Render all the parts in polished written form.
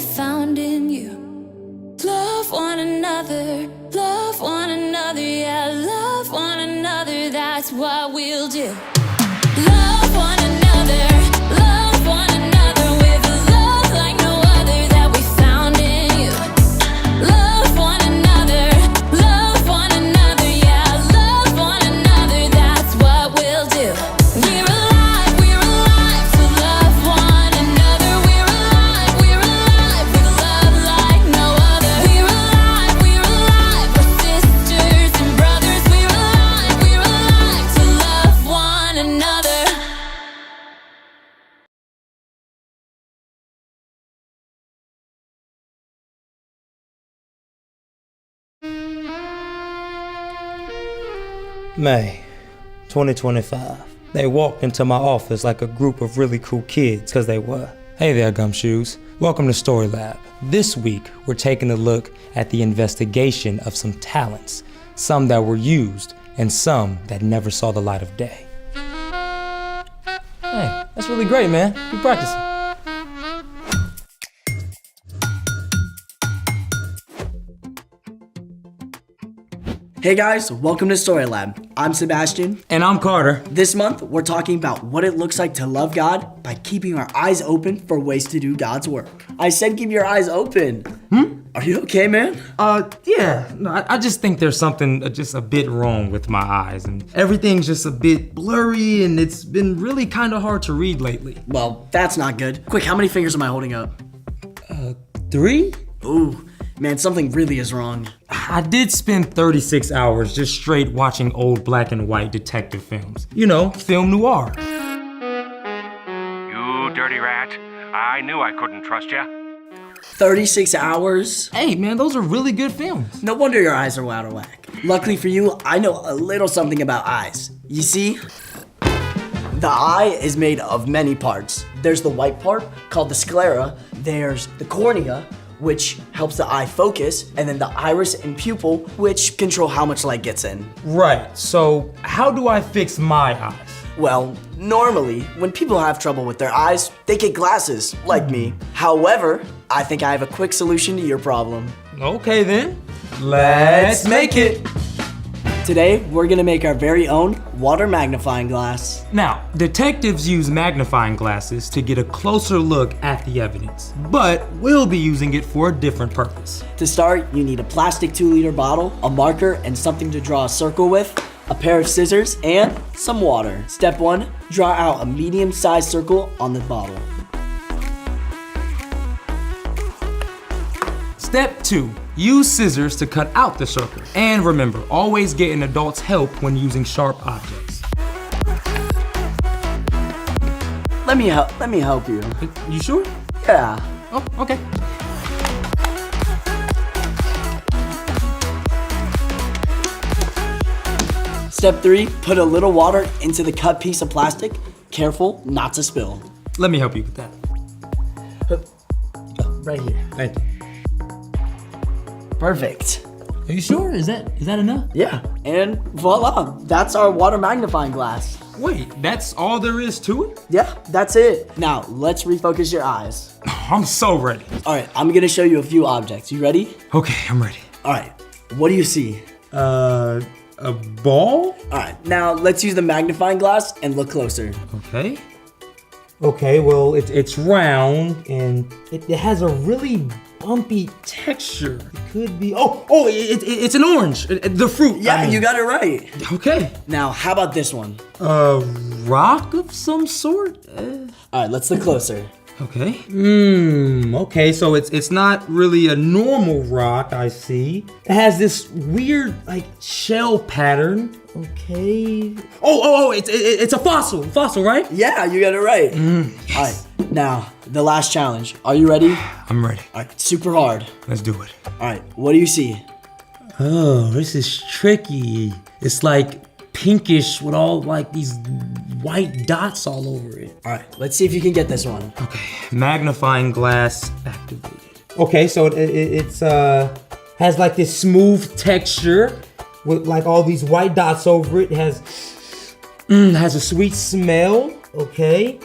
found in you. Love one another, yeah, love one another, that's what we'll do. Love one another with a love like no other that we found in you. Love one another, yeah, love one another, that's what we'll do. We're alive to love one another. We're alive with love like no other. We're alive, we're sisters and brothers. We're alive to love one another. May 2025. They walked into my office like a group of really cool kids, cause they were. Hey there, gumshoes. Welcome to Story Lab. This week, we're taking a look at the investigation of some talents, some that were used and some that never saw the light of day. Hey, that's really great, man. Keep practicing. Hey guys, welcome to Story Lab. I'm Sebastian. And I'm Carter. This month, we're talking about what it looks like to love God by keeping our eyes open for ways to do God's work. I said keep your eyes open. Are you okay, man? Yeah. No, I just think there's something just a bit wrong with my eyes, and everything's just a bit blurry, and it's been really kind of hard to read lately. Well, that's not good. Quick, how many fingers am I holding up? 3? Ooh, man, something really is wrong. I did spend 36 hours just straight watching old black and white detective films. You know, film noir. You dirty rat. I knew I couldn't trust you. 36 hours? Hey, man, those are really good films. No wonder your eyes are out of whack. Luckily for you, I know a little something about eyes. You see, the eye is made of many parts. There's the white part, called the sclera. There's the cornea, which helps the eye focus, and then the iris and pupil, which control how much light gets in. Right, so how do I fix my eyes? Well, normally, when people have trouble with their eyes, they get glasses, like me. However, I think I have a quick solution to your problem. Okay then, let's make it. Today, we're gonna make our very own water magnifying glass. Now, detectives use magnifying glasses to get a closer look at the evidence, but we'll be using it for a different purpose. To start, you need a plastic 2-liter bottle, a marker and something to draw a circle with, a pair of scissors, and some water. Step 1, draw out a medium-sized circle on the bottle. Step 2, use scissors to cut out the circle. And remember, always get an adult's help when using sharp objects. Let me help you. You sure? Yeah. Oh, okay. Step 3, put a little water into the cut piece of plastic. Careful not to spill. Let me help you with that. Right here. Thank you. Perfect. Are you sure? Is that enough? Yeah, and voila, that's our water magnifying glass. Wait, that's all there is to it? Yeah, that's it. Now, let's refocus your eyes. I'm so ready. All right, I'm gonna show you a few objects. You ready? Okay, I'm ready. All right, what do you see? A ball? All right, now let's use the magnifying glass and look closer. Okay. Okay, well, it's round and it has a really bumpy texture. It could be, it's an orange, the fruit. Yeah, you got it right. Okay. Now, how about this one? A rock of some sort? All right, let's look closer. Okay. Okay, so it's not really a normal rock, I see. It has this weird, like, shell pattern. Okay. It's a fossil, right? Yeah, you got it right. Yes. All right, now, the last challenge. Are you ready? I'm ready. All right, super hard. Let's do it. All right, what do you see? Oh, this is tricky. It's like pinkish with all like these white dots all over it. All right, let's see if you can get this one. Okay, magnifying glass activated. Okay, so it's has like this smooth texture with like all these white dots over it. It has a sweet smell. Okay.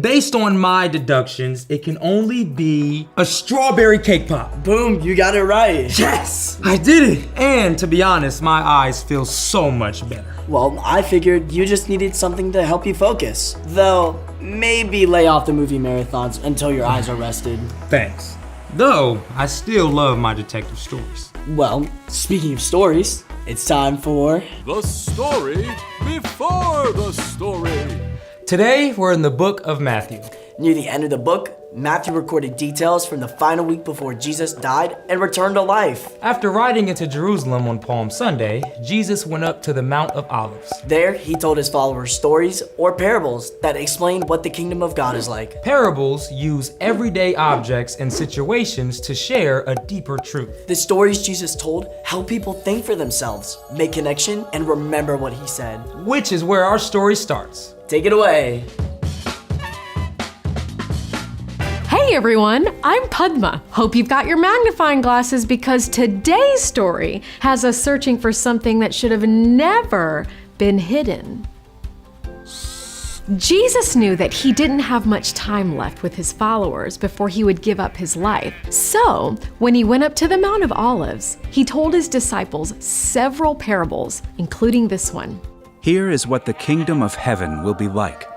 Based on my deductions, it can only be a strawberry cake pop. Boom, you got it right. Yes! I did it! And to be honest, my eyes feel so much better. Well, I figured you just needed something to help you focus. Though, maybe lay off the movie marathons until your eyes are rested. Thanks. Though, I still love my detective stories. Well, speaking of stories, it's time for... The story before the story. Today, we're in the book of Matthew. Near the end of the book, Matthew recorded details from the final week before Jesus died and returned to life. After riding into Jerusalem on Palm Sunday, Jesus went up to the Mount of Olives. There, he told his followers stories or parables that explained what the kingdom of God is like. Parables use everyday objects and situations to share a deeper truth. The stories Jesus told help people think for themselves, make connection, and remember what he said. Which is where our story starts. Take it away. Hey everyone, I'm Padma. Hope you've got your magnifying glasses because today's story has us searching for something that should have never been hidden. Jesus knew that he didn't have much time left with his followers before he would give up his life. So, when he went up to the Mount of Olives, he told his disciples several parables, including this one. Here is what the kingdom of heaven will be like.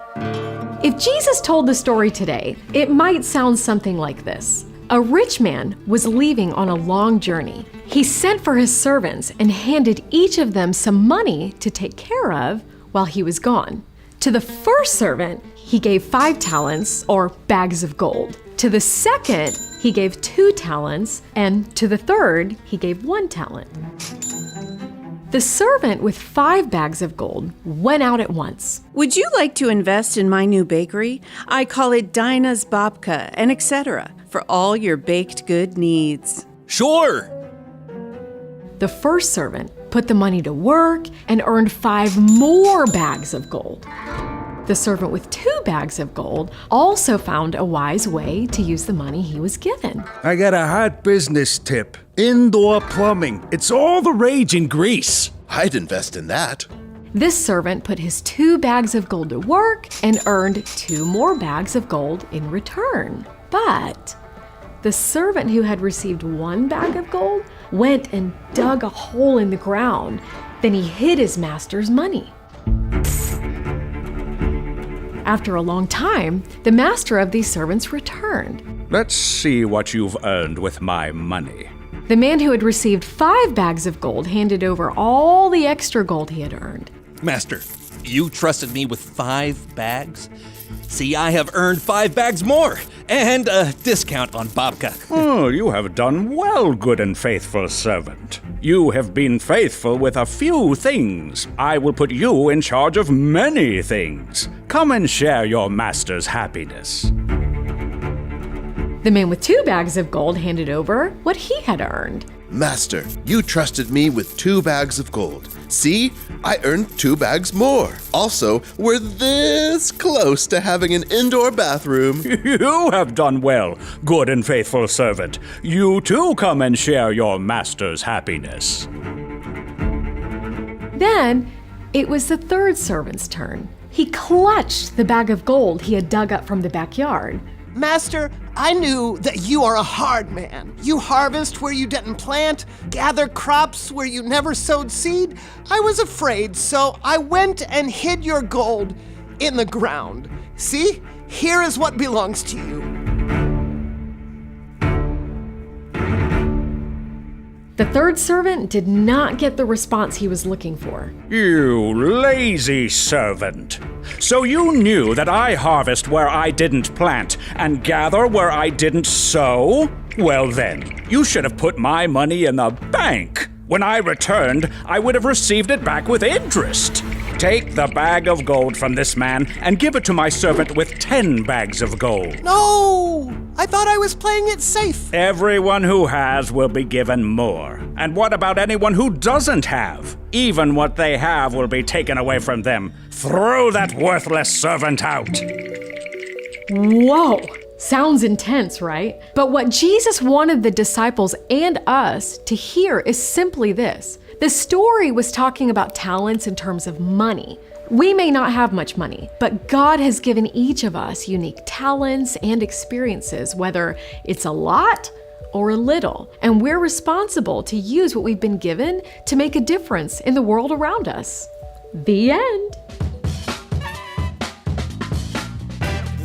If Jesus told the story today, it might sound something like this. A rich man was leaving on a long journey. He sent for his servants and handed each of them some money to take care of while he was gone. To the first servant, he gave 5 talents, or bags of gold. To the second, he gave 2 talents, and to the third, he gave 1 talent. The servant with 5 bags of gold went out at once. Would you like to invest in my new bakery? I call it Dinah's Babka, and etc. for all your baked good needs. Sure. The first servant put the money to work and earned 5 more bags of gold. The servant with 2 bags of gold also found a wise way to use the money he was given. I got a hot business tip. Indoor plumbing. It's all the rage in Greece. I'd invest in that. This servant put his 2 bags of gold to work and earned 2 more bags of gold in return. But the servant who had received 1 bag of gold went and dug a hole in the ground. Then he hid his master's money. After a long time, the master of these servants returned. Let's see what you've earned with my money. The man who had received 5 bags of gold handed over all the extra gold he had earned. Master, you trusted me with 5 bags? See, I have earned 5 bags more, and a discount on babka. Oh, you have done well, good and faithful servant. You have been faithful with a few things. I will put you in charge of many things. Come and share your master's happiness. The man with 2 bags of gold handed over what he had earned. Master, you trusted me with 2 bags of gold. See, I earned 2 bags more. Also, we're this close to having an indoor bathroom. You have done well, good and faithful servant. You too come and share your master's happiness. Then it was the third servant's turn. He clutched the bag of gold he had dug up from the backyard. Master, I knew that you are a hard man. You harvest where you didn't plant, gather crops where you never sowed seed. I was afraid, so I went and hid your gold in the ground. See, here is what belongs to you. The third servant did not get the response he was looking for. You lazy servant. So you knew that I harvest where I didn't plant and gather where I didn't sow? Well then, you should have put my money in the bank. When I returned, I would have received it back with interest. Take the bag of gold from this man and give it to my servant with 10 bags of gold. No, I thought I was playing it safe. Everyone who has will be given more. And what about anyone who doesn't have? Even what they have will be taken away from them. Throw that worthless servant out. Whoa! Sounds intense, right? But what Jesus wanted the disciples and us to hear is simply this. The story was talking about talents in terms of money, We may not have much money, but God has given each of us unique talents and experiences, whether it's a lot or a little, and we're responsible to use what we've been given to make a difference in the world around us. The end.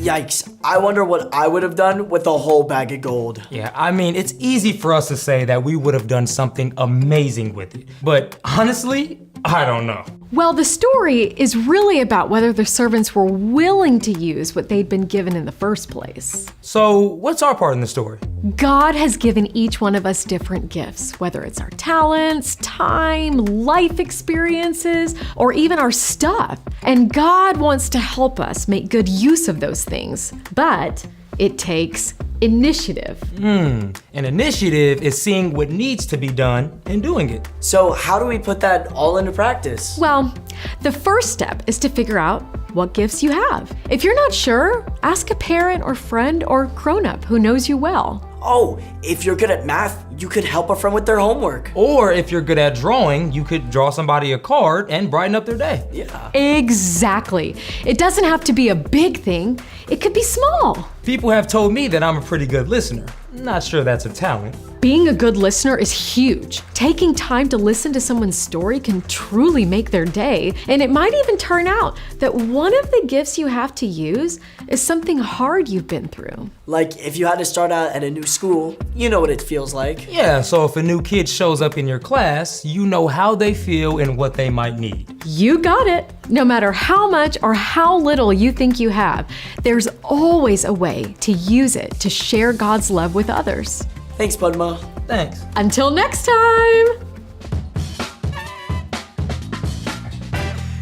Yikes, I wonder what I would have done with a whole bag of gold. Yeah, I mean, it's easy for us to say that we would have done something amazing with it. But honestly, I don't know. Well, the story is really about whether the servants were willing to use what they'd been given in the first place. So, what's our part in the story? God has given each one of us different gifts, whether it's our talents, time, life experiences, or even our stuff. And God wants to help us make good use of those things, but it takes initiative. An initiative is seeing what needs to be done and doing it. So how do we put that all into practice? Well, the first step is to figure out what gifts you have. If you're not sure, ask a parent or friend or grown-up who knows you well. Oh, if you're good at math, you could help a friend with their homework. Or if you're good at drawing, you could draw somebody a card and brighten up their day. Yeah. Exactly. It doesn't have to be a big thing. It could be small. People have told me that I'm a pretty good listener. Not sure that's a talent. Being a good listener is huge. Taking time to listen to someone's story can truly make their day, and it might even turn out that one of the gifts you have to use is something hard you've been through. Like if you had to start out at a new school, you know what it feels like. Yeah, so if a new kid shows up in your class, you know how they feel and what they might need. You got it. No matter how much or how little you think you have, there's always a way to use it to share God's love with others. Thanks, Padma. Thanks. Until next time!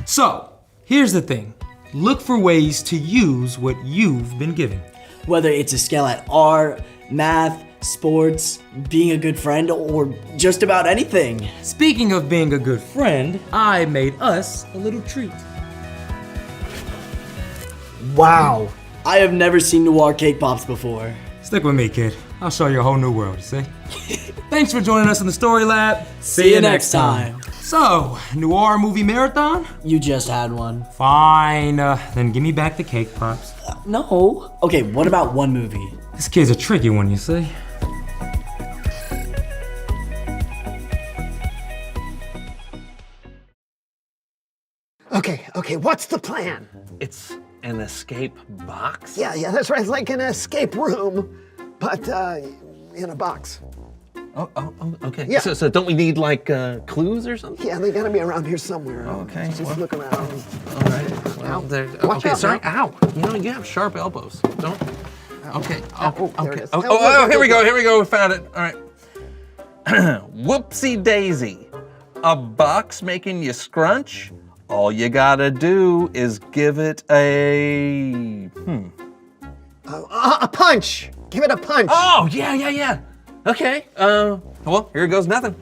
So, here's the thing. Look for ways to use what you've been given. Whether it's a skill at art, math, sports, being a good friend, or just about anything. Speaking of being a good friend, I made us a little treat. Wow. I have never seen noir cake pops before. Stick with me, kid. I'll show you a whole new world, you see? Thanks for joining us in the Story Lab. See you next time. So, noir movie marathon? You just had one. Fine, then give me back the cake pops. No. Okay, what about one movie? This kid's a tricky one, you see? Okay, what's the plan? It's an escape box? Yeah, that's right. It's like an escape room, but in a box. Oh, okay. Yeah. So don't we need like clues or something? Yeah, they gotta be around here somewhere. Okay. Just look around. All right. Well, Watch okay, out, sorry. now. Ow. You know, you have sharp elbows. Don't. Okay. There it Okay. is. Oh, here we go. We found it. All right. Whoopsie daisy. A box making you scrunch? All you gotta do is give it a A punch. Give it a punch. Oh, yeah. Okay. Well, here goes nothing.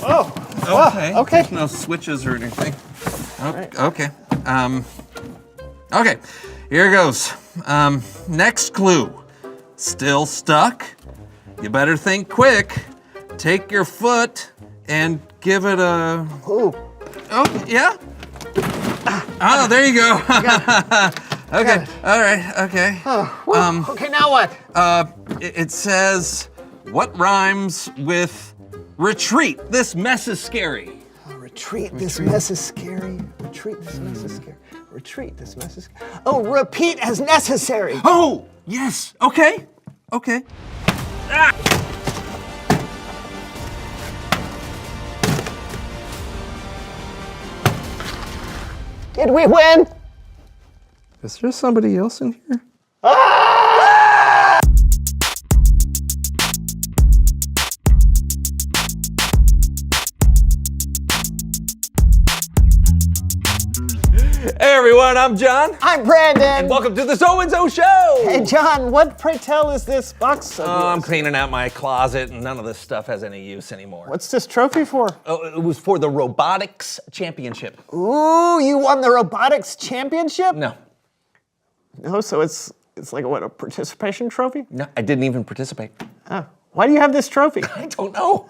Oh. Okay. There's no switches or anything. Okay. Okay. Here goes. Next clue. Still stuck? You better think quick. Take your foot and give it a. Ooh. Oh, yeah. Oh, there you go. Okay. All right. Okay. Okay, now what? It says, what rhymes with retreat? This mess is scary. Retreat. This mess is scary. Retreat. This mess is scary. Retreat. This mess is. Oh, repeat as necessary. Oh, yes. Okay. Ah! Did we win? Is there somebody else in here? Hey everyone, I'm John. I'm Brandon. And welcome to the So-and-So Show! Hey John, what pray tell is this box of I'm yours? cleaning out my closet and none of this stuff has any use anymore. What's this trophy for? Oh, it was for the robotics championship. Ooh, you won the robotics championship? No, No, so it's like what, a participation trophy? I didn't even participate. Oh, Why do you have this trophy? I don't know.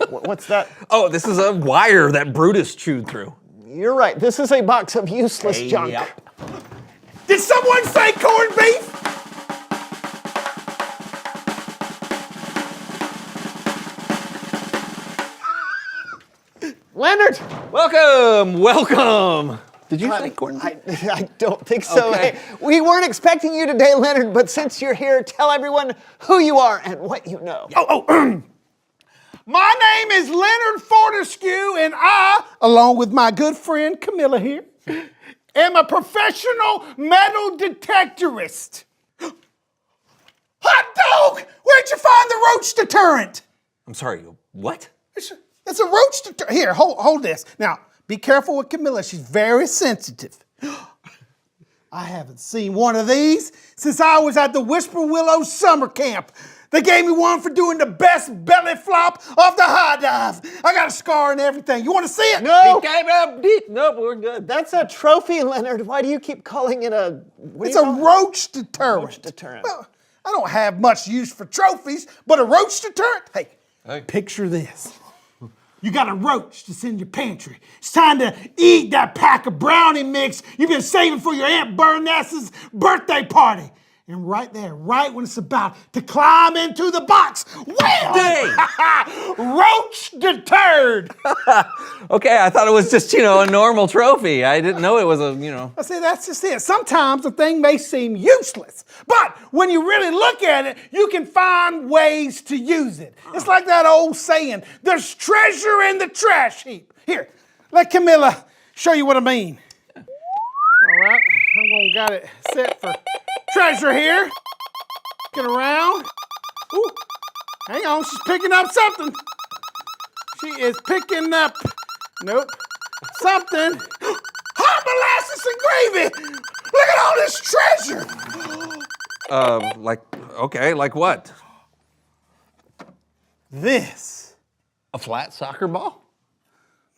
What's that? Oh, this is a wire that Brutus chewed through. You're right. This is a box of useless junk. Yep. Did someone say corned beef? Leonard! Welcome. Did you say corned beef? I don't think so. Okay. Hey, we weren't expecting you today, Leonard, but since you're here, tell everyone who you are and what you know. My name is Leonard Fortescue, and I, along with my good friend Camilla here, am a professional metal detectorist. Hot dog! Where'd you find the roach deterrent? I'm sorry, what? It's a roach deterrent. Here, hold this. Now, be careful with Camilla. She's very sensitive. I haven't seen one of these since I was at the Whisper Willow summer camp. They gave me one for doing the best belly flop of the high dive. I got a scar and everything. You want to see it? No. Nope, we're good. That's a trophy, Leonard. Why do you keep calling it a... It's a roach deterrent. Roach deterrent. Well, I don't have much use for trophies, but a roach deterrent? Hey, picture this. You got a roach that's in your pantry. It's time to eat that pack of brownie mix you've been saving for your Aunt Berness's birthday party. And right there, right when it's about to climb into the box, wham! Roach deterred. Okay, I thought it was just, a normal trophy. I didn't know it was I say that's just it. Sometimes a thing may seem useless, but when you really look at it, you can find ways to use it. It's like that old saying, there's treasure in the trash heap. Here, let Camilla show you what I mean. All right, I'm gonna got it set for treasure here. Get around. Ooh, hang on, she's picking up something. She is picking up, something. Hot molasses and gravy. Look at all this treasure. like what? This. A flat soccer ball?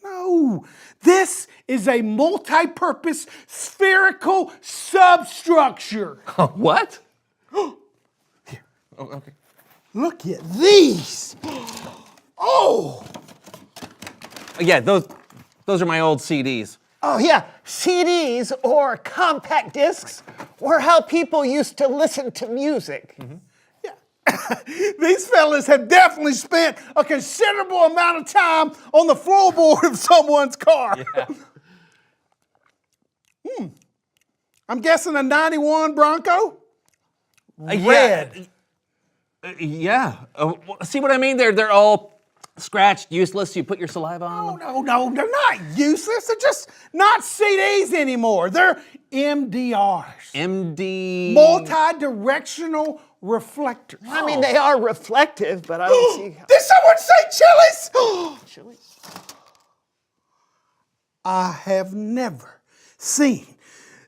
No, this is a multi-purpose spherical substructure. What? Here. Oh, okay. Look at these. Oh. Yeah, those are my old CDs. Oh, yeah. CDs, or compact discs, were how people used to listen to music. Mm-hmm. These fellas have definitely spent a considerable amount of time on the floorboard of someone's car. Yeah. I'm guessing a 91 Bronco? Red. Yeah. See what I mean? They're all scratched, useless. You put your saliva on them. No, they're not useless. They're just not CDs anymore. They're MDRs. MD... Multi-directional reflectors. I mean, they are reflective, but I don't see... Did someone say chilies? Chilies? I have never seen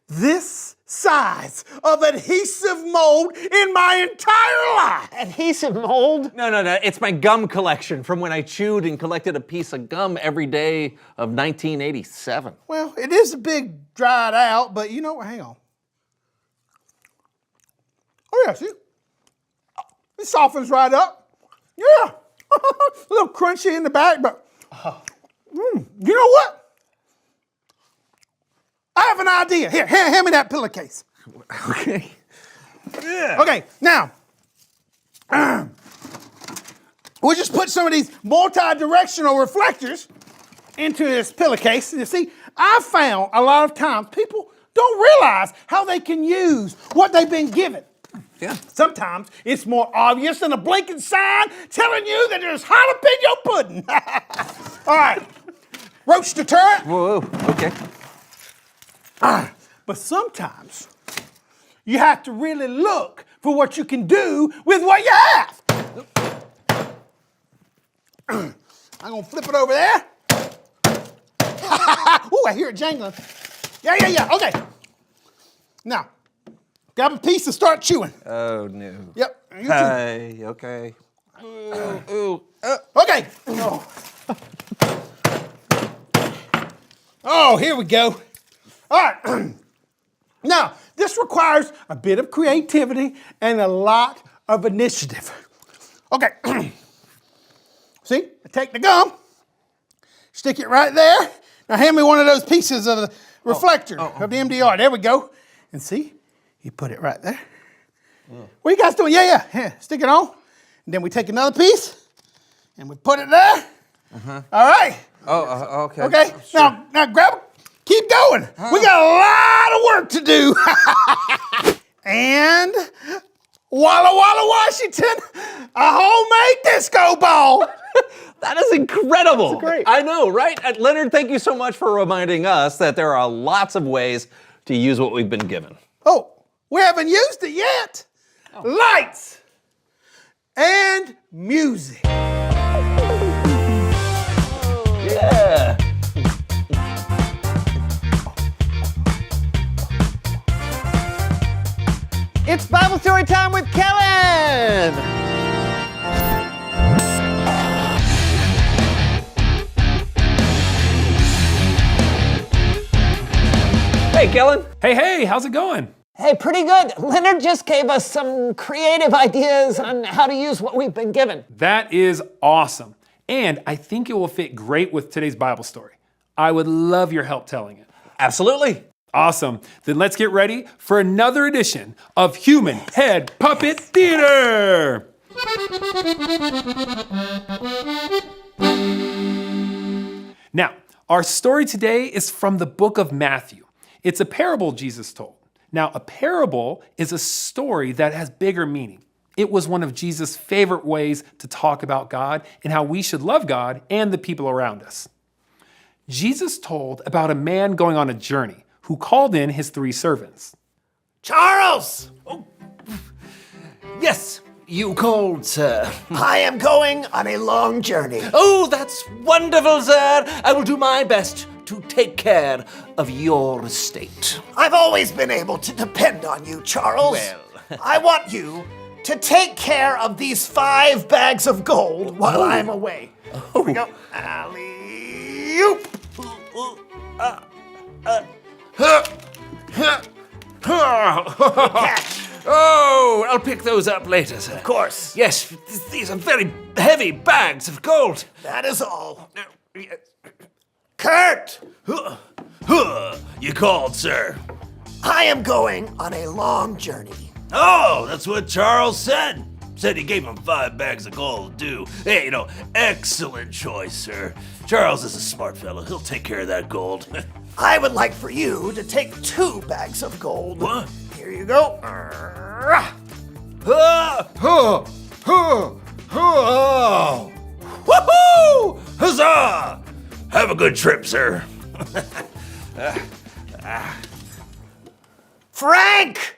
this size of adhesive mold in my entire life. Adhesive mold? No. It's my gum collection from when I chewed and collected a piece of gum every day of 1987. Well, it is a big dried out, but hang on. Oh, yeah, see? It softens right up. Yeah. A little crunchy in the back, but you know what? I have an idea. Here, hand me that pillowcase. Okay. Yeah. Okay, now, we'll just put some of these multi-directional reflectors into this pillowcase. You see, I found a lot of times people don't realize how they can use what they've been given. Yeah. Sometimes it's more obvious than a blinking sign telling you that there's jalapeno pudding. All right, roach deterrent. Whoa, okay. But sometimes you have to really look for what you can do with what you have. I'm gonna flip it over there. Ooh, I hear it jangling. Yeah, okay. Now, grab a piece and start chewing. Oh, no. Yep. Hey, okay. Ooh. Okay. Oh, here we go. All right. Now, this requires a bit of creativity and a lot of initiative. Okay. See, I take the gum, stick it right there. Now hand me one of those pieces of the reflector of the MDR. There we go. And see, you put it right there. What are you guys doing? Yeah. Stick it on. And then we take another piece and we put it there. All right. Okay. Okay. Sure. Now grab it. Keep going. We got a lot of work to do. And Walla Walla, Washington, a homemade disco ball. That is incredible. That's great. I know, right? Leonard, thank you so much for reminding us that there are lots of ways to use what we've been given. Oh, we haven't used it yet. Lights and music. Yeah. It's Bible story time with Kellen. Hey, Kellen. Hey, how's it going? Hey, pretty good. Leonard just gave us some creative ideas on how to use what we've been given. That is awesome. And I think it will fit great with today's Bible story. I would love your help telling it. Absolutely. Awesome. Then let's get ready for another edition of Human Head Puppet Theater. Now, our story today is from the book of Matthew. It's a parable Jesus told. Now, a parable is a story that has bigger meaning. It was one of Jesus' favorite ways to talk about God and how we should love God and the people around us. Jesus told about a man going on a journey who called in his 3 servants. Charles! Oh. Yes, you called, sir. I am going on a long journey. Oh, that's wonderful, sir. I will do my best to take care of your estate. I've always been able to depend on you, Charles. Well. I want you to take care of these 5 bags of gold while I'm away. Here we go. Alley-oop. Catch. Oh, I'll pick those up later, sir. Of course. Yes, these are very heavy bags of gold. That is all. Kurt! You called, sir. I am going on a long journey. Oh, that's what Charles said. Said he gave him 5 bags of gold, too. Hey, excellent choice, sir. Charles is a smart fellow. He'll take care of that gold. I would like for you to take 2 bags of gold. What? Here you go. Woohoo! Huzzah! Have a good trip, sir. Frank!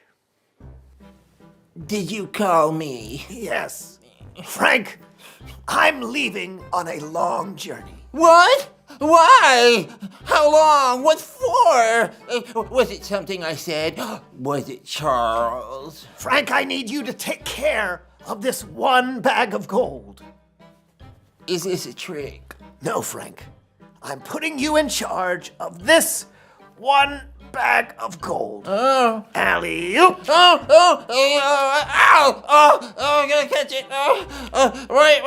Did you call me? Yes. Frank, I'm leaving on a long journey. What? Why? How long? What for? Was it something I said? Was it Charles? Frank, I need you to take care of this 1 bag of gold. Is this a trick? No, Frank. I'm putting you in charge of this 1 bag of gold. Oh. Alley-oop. Ow! I'm gonna catch it. Wait.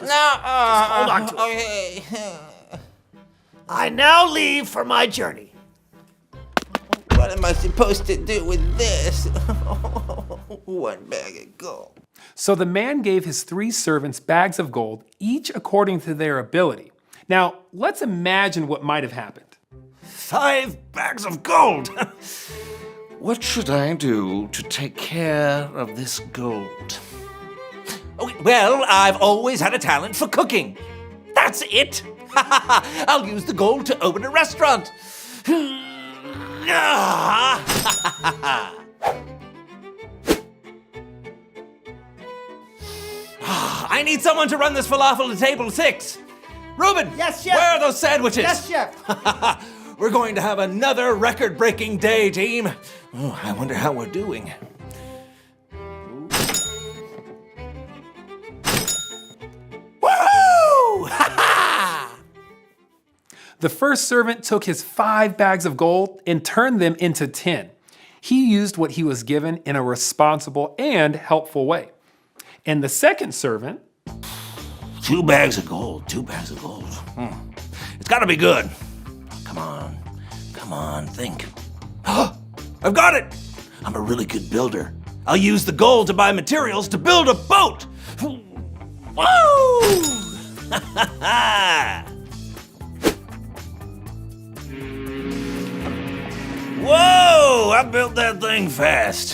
Now. Hold on to it. Okay. I now leave for my journey. What am I supposed to do with this? 1 bag of gold. So the man gave his 3 servants bags of gold, each according to their ability. Now, let's imagine what might have happened. 5 bags of gold. What should I do to take care of this gold? Oh, well, I've always had a talent for cooking. That's it. I'll use the gold to open a restaurant. I need someone to run this falafel to table 6. Reuben! Yes, chef. Where are those sandwiches? Yes, chef. We're going to have another record-breaking day, team. Oh, I wonder how we're doing. Woohoo! The first servant took his 5 bags of gold and turned them into 10. He used what he was given in a responsible and helpful way. And the second servant, 2 bags of gold, 2 bags of gold. It's gotta be good. Come on, think. I've got it! I'm a really good builder. I'll use the gold to buy materials to build a boat! Woo! Whoa! I built that thing fast.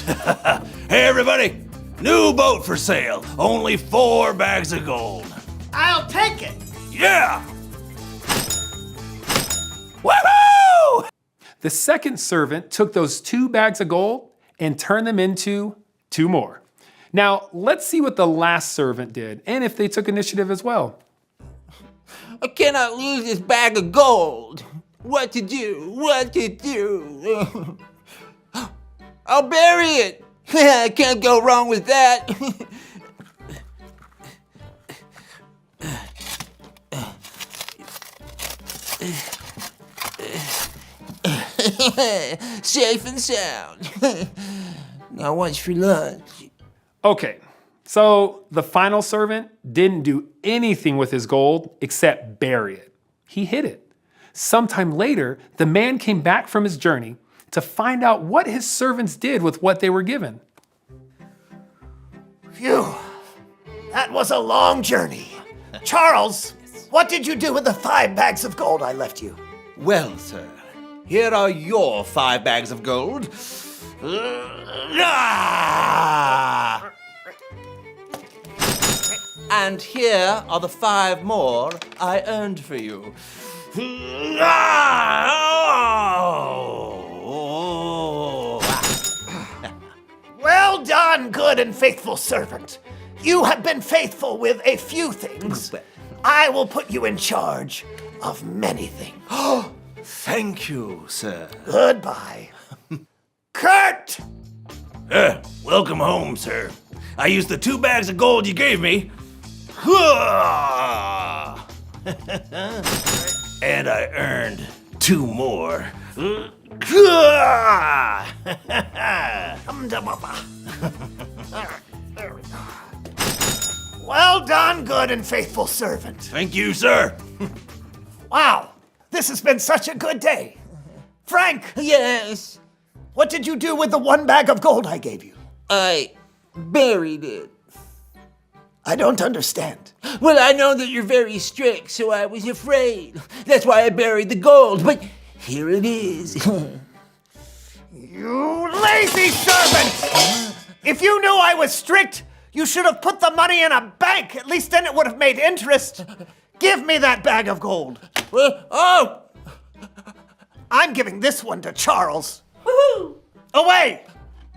Hey, everybody! New boat for sale. Only 4 bags of gold. I'll take it. Yeah! Woohoo! the second servant took those 2 bags of gold and turned them into 2 more. Now, let's see what the last servant did and if they took initiative as well. I cannot lose this bag of gold. What to do? What to do? I'll bury it. I can't go wrong with that. Safe and sound. Now what's for lunch? Okay, so the final servant didn't do anything with his gold except bury it. He hid it. Sometime later, the man came back from his journey to find out what his servants did with what they were given. Phew, that was a long journey. Charles, what did you do with the 5 bags of gold I left you? Well, sir, here are your 5 bags of gold. And here are the 5 more I earned for you. Well done, good and faithful servant. You have been faithful with a few things. I will put you in charge of many things. Thank you, sir. Goodbye. Kurt! Welcome home, sir. I used the 2 bags of gold you gave me. And I earned 2 more. Well done, good and faithful servant. Thank you, sir. Wow, this has been such a good day. Frank! Yes, What did you do with the 1 bag of gold I gave you? I buried it. I don't understand. Well, I know that you're very strict, so I was afraid. That's why I buried the gold, but here it is. You lazy servant! If you knew I was strict, you should have put the money in a bank. At least then it would have made interest. Give me that bag of gold. Oh! I'm giving this one to Charles. Woohoo! Away!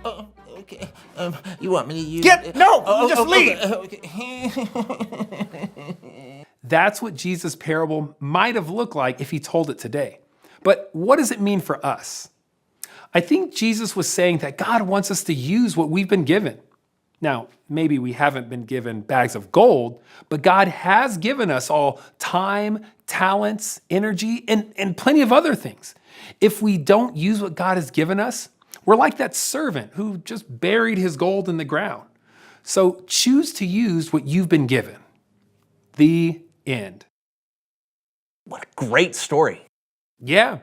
Oh, okay. You want me to use Get, it? no, just leave. Okay. That's what Jesus' parable might have looked like if he told it today. But what does it mean for us? I think Jesus was saying that God wants us to use what we've been given. Now, maybe we haven't been given bags of gold, but God has given us all time, talents, energy, and plenty of other things. If we don't use what God has given us, we're like that servant who just buried his gold in the ground. So choose to use what you've been given. The end. What a great story. Yeah,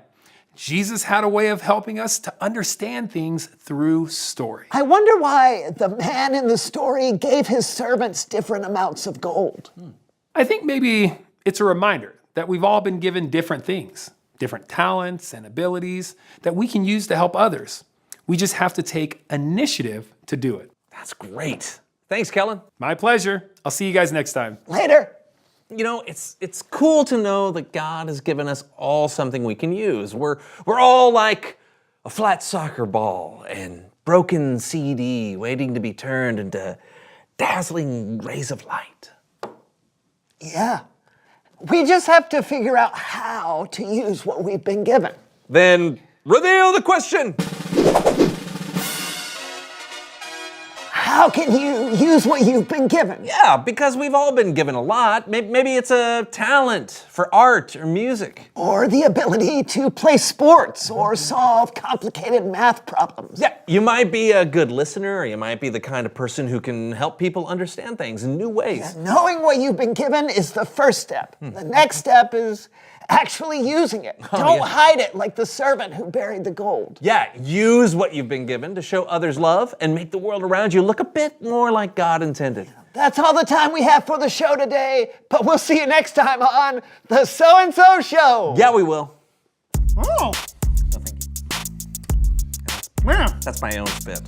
Jesus had a way of helping us to understand things through story. I wonder why the man in the story gave his servants different amounts of gold. I think maybe it's a reminder that we've all been given different things, different talents and abilities that we can use to help others. We just have to take initiative to do it. That's great. Thanks, Kellen. My pleasure. I'll see you guys next time. Later. You know, it's cool to know that God has given us all something we can use. We're all like a flat soccer ball and broken CD waiting to be turned into dazzling rays of light. Yeah. We just have to figure out how to use what we've been given. Then reveal the question. how can you use what you've been given? Yeah, because we've all been given a lot. Maybe it's a talent for art or music. Or the ability to play sports or solve complicated math problems. Yeah, you might be a good listener, or you might be the kind of person who can help people understand things in new ways. Knowing what you've been given is the first step. The next step is actually using it. Don't hide it like the servant who buried the gold. Yeah, use what you've been given to show others love and make the world around you look a bit more like God intended. That's all the time we have for the show today, but we'll see you next time on The So-and-So Show. Yeah, we will. Oh. No, thank you. Man, That's my own spit.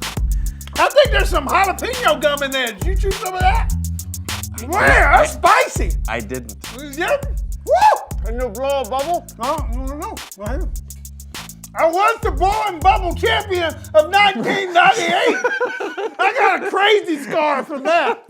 I think there's some jalapeno gum in there. Did you chew some of that? Man, that's spicy. I didn't. Yep. Woo! Can you blow a bubble? No. I was the blowing bubble champion of 1998. I got a crazy scar from that.